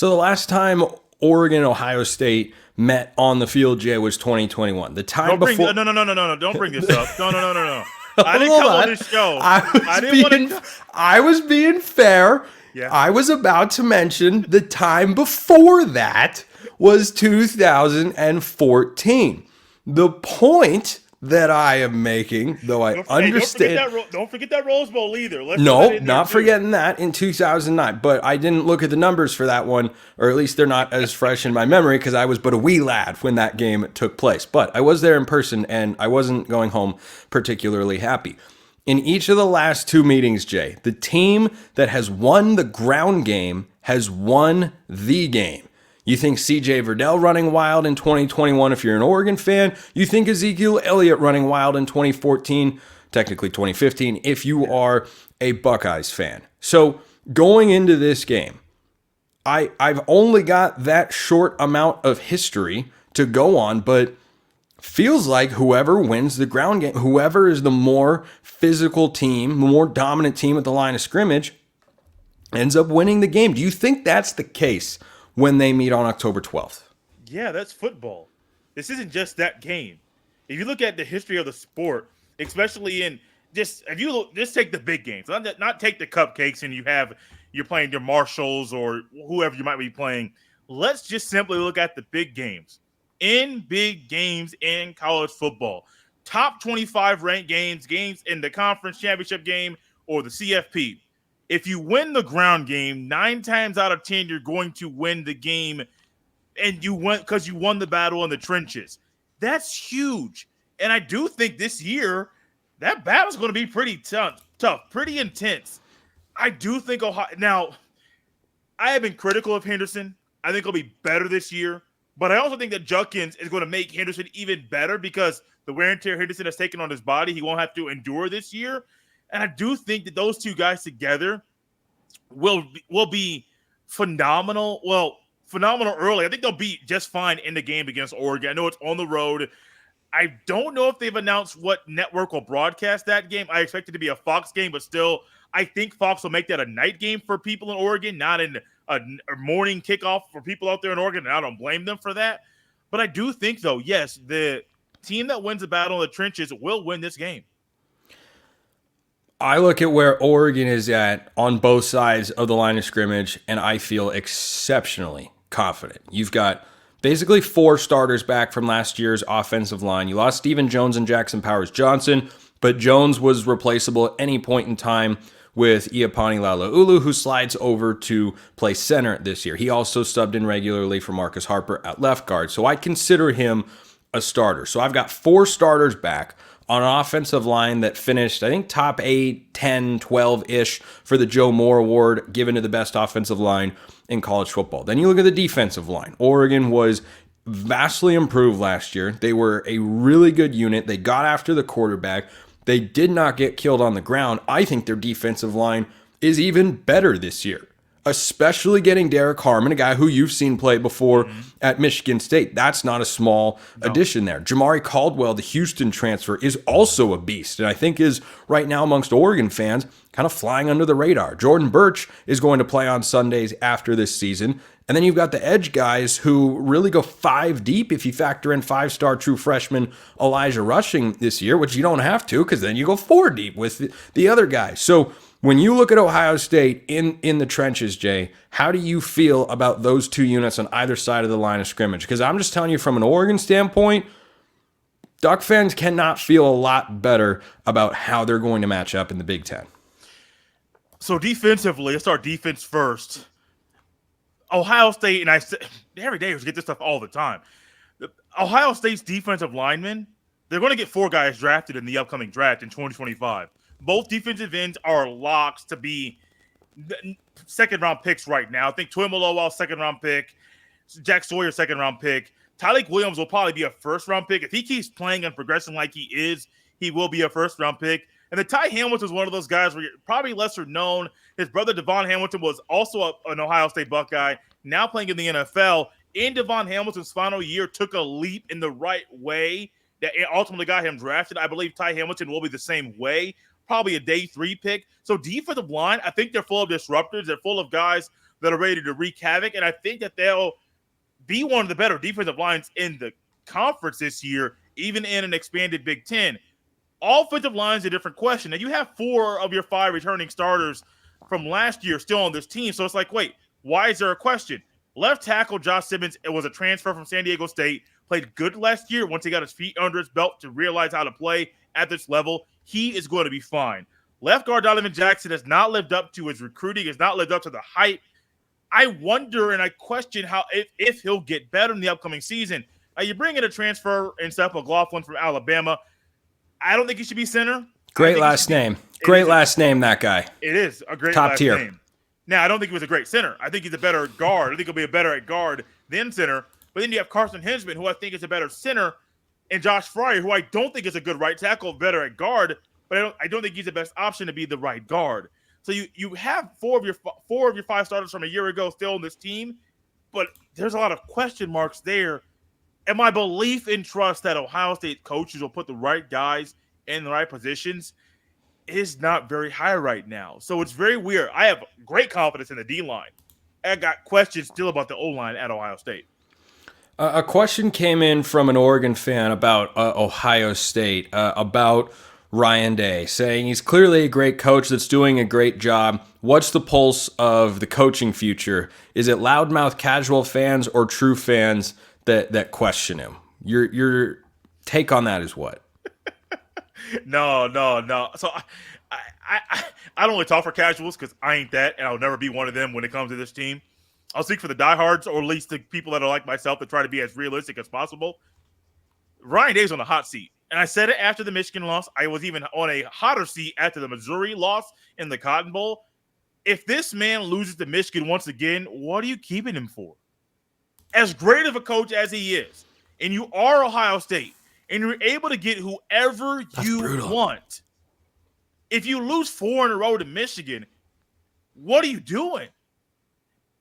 So the last time Oregon and Ohio State met on the field, Jay, was 2021. The time before. No. Don't bring this up. No. I didn't Hold come on. on this show. I was being fair. Yeah. I was about to mention the time before that was 2014. The point that I am making, though I understand. Don't forget that Rose Bowl either. No, not forgetting that in 2009. But I didn't look at the numbers for that one, or at least they're not as fresh in my memory because I was but a wee lad when that game took place. But I was there in person, and I wasn't going home particularly happy. In each of the last two meetings, Jay, the team that has won the ground game has won the game. You think CJ Verdell running wild in 2021 if you're an Oregon fan. You think Ezekiel Elliott running wild in 2014, technically 2015, if you are a Buckeyes fan. So going into this game, I've only got that short amount of history to go on, but feels like whoever wins the ground game, whoever is the more physical team, the more dominant team at the line of scrimmage, ends up winning the game. Do you think that's the case when they meet on October 12th? Yeah, that's football. This isn't just that game. If you look at the history of the sport, especially in just take the big games, not take the cupcakes and you're playing your Marshalls or whoever you might be playing. Let's just simply look at the big games. In big games in college football, top 25 ranked games in the conference championship game or the CFP. If you win the ground game, 9 times out of 10, you're going to win the game, and you won because you won the battle in the trenches. That's huge. And I do think this year that battle's going to be pretty tough, pretty intense. I do think Ohio. Now, I have been critical of Henderson. I think he'll be better this year. But I also think that Judkins is going to make Henderson even better because the wear and tear Henderson has taken on his body, he won't have to endure this year. And I do think that those two guys together will be phenomenal. Well, phenomenal early. I think they'll be just fine in the game against Oregon. I know it's on the road. I don't know if they've announced what network will broadcast that game. I expect it to be a Fox game, but still, I think Fox will make that a night game for people in Oregon, not a morning kickoff for people out there in Oregon, and I don't blame them for that. But I do think, though, yes, the team that wins the battle in the trenches will win this game. I look at where Oregon is at on both sides of the line of scrimmage, and I feel exceptionally confident. You've got basically 4 starters back from last year's offensive line. You lost Stephen Jones and Jackson Powers-Johnson, but Jones was replaceable at any point in time with Iapani Lalaulu, who slides over to play center this year. He also subbed in regularly for Marcus Harper at left guard, so I consider him a starter. So I've got 4 starters back on an offensive line that finished, I think, top 8, 10, 12-ish for the Joe Moore Award given to the best offensive line in college football. Then you look at the defensive line. Oregon was vastly improved last year. They were a really good unit. They got after the quarterback. They did not get killed on the ground. I think their defensive line is even better this year, especially getting Derek Harmon, a guy who you've seen play before at Michigan State. That's not a small addition there. Jamari Caldwell, the Houston transfer, is also a beast, and I think is right now amongst Oregon fans kind of flying under the radar. Jordan Birch is going to play on Sundays after this season. And then you've got the edge guys who really go 5 deep if you factor in 5-star true freshman Elijah Rushing this year, which you don't have to because then you go 4 deep with the other guys. So when you look at Ohio State in the trenches, Jay, how do you feel about those 2 units on either side of the line of scrimmage? Because I'm just telling you from an Oregon standpoint, Duck fans cannot feel a lot better about how they're going to match up in the Big Ten. So defensively, let's start defense first. Ohio State, and I say every day we get this stuff all the time. Ohio State's defensive linemen, they're going to get 4 guys drafted in the upcoming draft in 2025. Both defensive ends are locks to be second-round picks right now. I think Tuimoloau, second-round pick. Jack Sawyer, second-round pick. Tyleik Williams will probably be a first-round pick. If he keeps playing and progressing like he is, he will be a first-round pick. And then Ty Hamilton is one of those guys where you're probably lesser known. His brother, Devon Hamilton, was also an Ohio State Buckeye, now playing in the NFL. In Devon Hamilton's final year, took a leap in the right way that ultimately got him drafted. I believe Ty Hamilton will be the same way, probably a day 3 pick. So defensive line, I think they're full of disruptors. They're full of guys that are ready to wreak havoc, and I think that they'll be one of the better defensive lines in the conference this year, even in an expanded Big Ten. Offensive line is a different question. Now, you have 4 of your 5 returning starters from last year still on this team, so it's like, wait, why is there a question? Left tackle Josh Simmons, it was a transfer from San Diego State, played good last year once he got his feet under his belt to realize how to play at this level. He is going to be fine. Left guard Donovan Jackson has not lived up to his recruiting, has not lived up to the hype. I wonder and I question how if he'll get better in the upcoming season. You bring in a transfer in Spencer McLaughlin from Alabama. I don't think he should be center. Great last name. Great last name, that guy. It is a great top last tier name. Now, I don't think he was a great center. I think he's a better guard. I think he'll be a better at guard than center. But then you have Carson Hinzman, who I think is a better center, and Josh Fryer, who I don't think is a good right tackle, better at guard, but I don't think he's the best option to be the right guard. So you have 4 of your 5 starters from a year ago still on this team, but there's a lot of question marks there. And my belief and trust that Ohio State coaches will put the right guys in the right positions is not very high right now. So it's very weird. I have great confidence in the D-line. I got questions still about the O-line at Ohio State. A question came in from an Oregon fan about Ohio State, about Ryan Day, saying he's clearly a great coach that's doing a great job. What's the pulse of the coaching future? Is it loudmouth casual fans or true fans that question him? Your take on that is what? No. So I don't really talk for casuals because I ain't that, and I'll never be one of them when it comes to this team. I'll speak for the diehards, or at least the people that are like myself that try to be as realistic as possible. Ryan Day's on the hot seat. And I said it after the Michigan loss. I was even on a hotter seat after the Missouri loss in the Cotton Bowl. If this man loses to Michigan once again, what are you keeping him for? As great of a coach as he is, and you are Ohio State, and you're able to get whoever you want. If you lose 4 in a row to Michigan, what are you doing?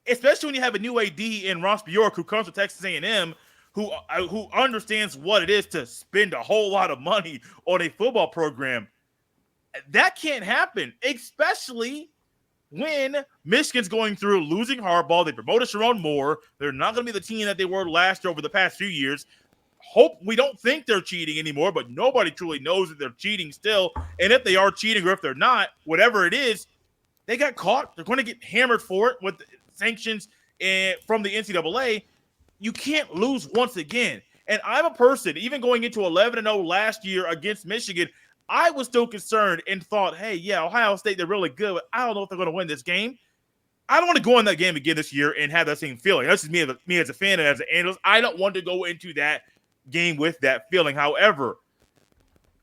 Especially when you have a new AD in Ross Bjork, who comes to Texas A&M, who understands what it is to spend a whole lot of money on a football program. That can't happen, especially when Michigan's going through losing Harbaugh. They promoted Sharon Moore. They're not going to be the team that they were last year over the past few years. We don't think they're cheating anymore, but nobody truly knows that they're cheating still. And if they are cheating or if they're not, whatever it is, they got caught. They're going to get hammered for it with sanctions from the NCAA. You can't lose once again. And I'm a person, even going into 11-0 last year against Michigan, I was still concerned and thought, hey, yeah, Ohio State, they're really good, but I don't know if they're going to win this game. I don't want to go in that game again this year and have that same feeling. That's just me as a fan and as an analyst. I don't want to go into that game with that feeling. However,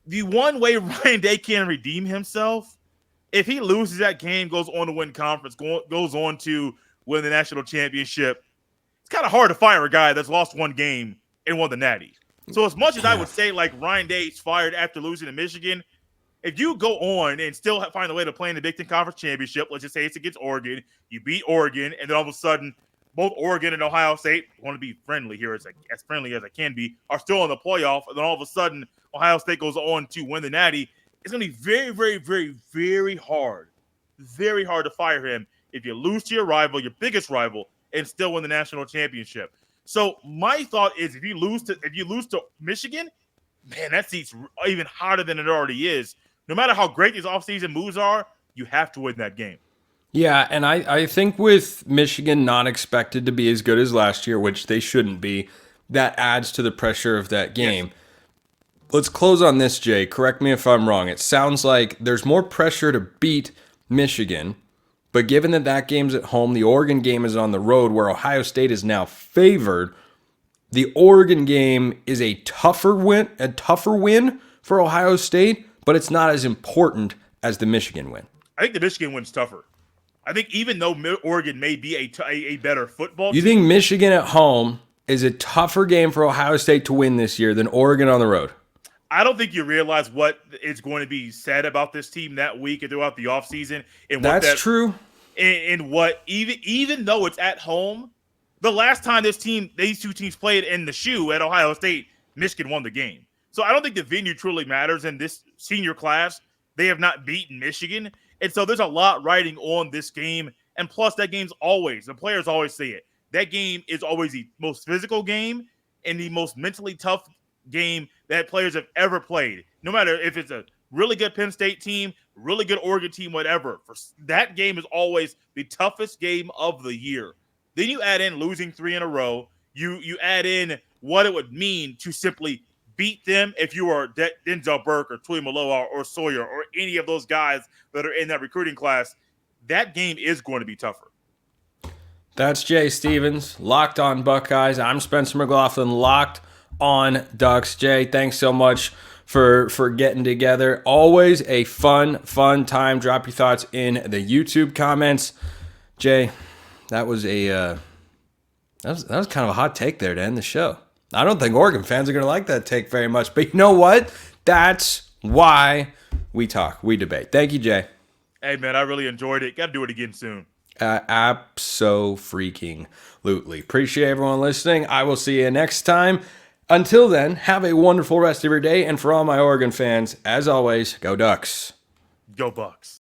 the one way Ryan Day can redeem himself, if he loses that game, goes on to win conference, goes on to win the national championship, it's kind of hard to fire a guy that's lost 1 game and won the Natty. So as much as I would say like Ryan Day's fired after losing to Michigan, if you go on and still find a way to play in the Big Ten Conference Championship, let's just say it's against Oregon, you beat Oregon, and then all of a sudden both Oregon and Ohio State, want to be friendly here, as friendly as I can be, are still in the playoff, and then all of a sudden Ohio State goes on to win the Natty, it's going to be very, very, very, very hard to fire him if you lose to your rival, your biggest rival, and still win the national championship. So my thought is if you lose to Michigan, man, that seat's even hotter than it already is. No matter how great these offseason moves are, you have to win that game. Yeah, and I think with Michigan not expected to be as good as last year, which they shouldn't be, that adds to the pressure of that game. Yes. Let's close on this, Jay. Correct me if I'm wrong. It sounds like there's more pressure to beat Michigan, but given that game's at home, the Oregon game is on the road where Ohio State is now favored, the Oregon game is a tougher win for Ohio State, but it's not as important as the Michigan win. I think the Michigan win's tougher. I think even though Oregon may be a better football team. You think Michigan at home is a tougher game for Ohio State to win this year than Oregon on the road? I don't think you realize what is going to be said about this team that week and throughout the offseason. That's true. And what even though it's at home, the last time these two teams played in the shoe at Ohio State, Michigan won the game. So I don't think the venue truly matters in this senior class. They have not beaten Michigan. And so there's a lot riding on this game And plus, that game's always, the players always say it, that game is always the most physical game and the most mentally tough game that players have ever played. No matter if it's a really good Penn State team, really good Oregon team, whatever. That game is always the toughest game of the year. Then you add in losing 3 in a row. You add in what it would mean to simply beat them if you are Denzel Burke or Tuimoloau or Sawyer or any of those guys that are in that recruiting class. That game is going to be tougher. That's Jay Stevens, Locked On Buckeyes. I'm Spencer McLaughlin, Locked On Ducks. Jay, thanks so much for getting together. Always a fun time. Drop your thoughts in the YouTube comments. Jay, that was kind of a hot take there to end the show. I don't think Oregon fans are going to like that take very much, but you know what? That's why we talk, we debate. Thank you, Jay. Hey, man, I really enjoyed it. Got to do it again soon. Abso-freaking-lutely. Appreciate everyone listening. I will see you next time. Until then, have a wonderful rest of your day. And for all my Oregon fans, as always, go Ducks. Go Bucks.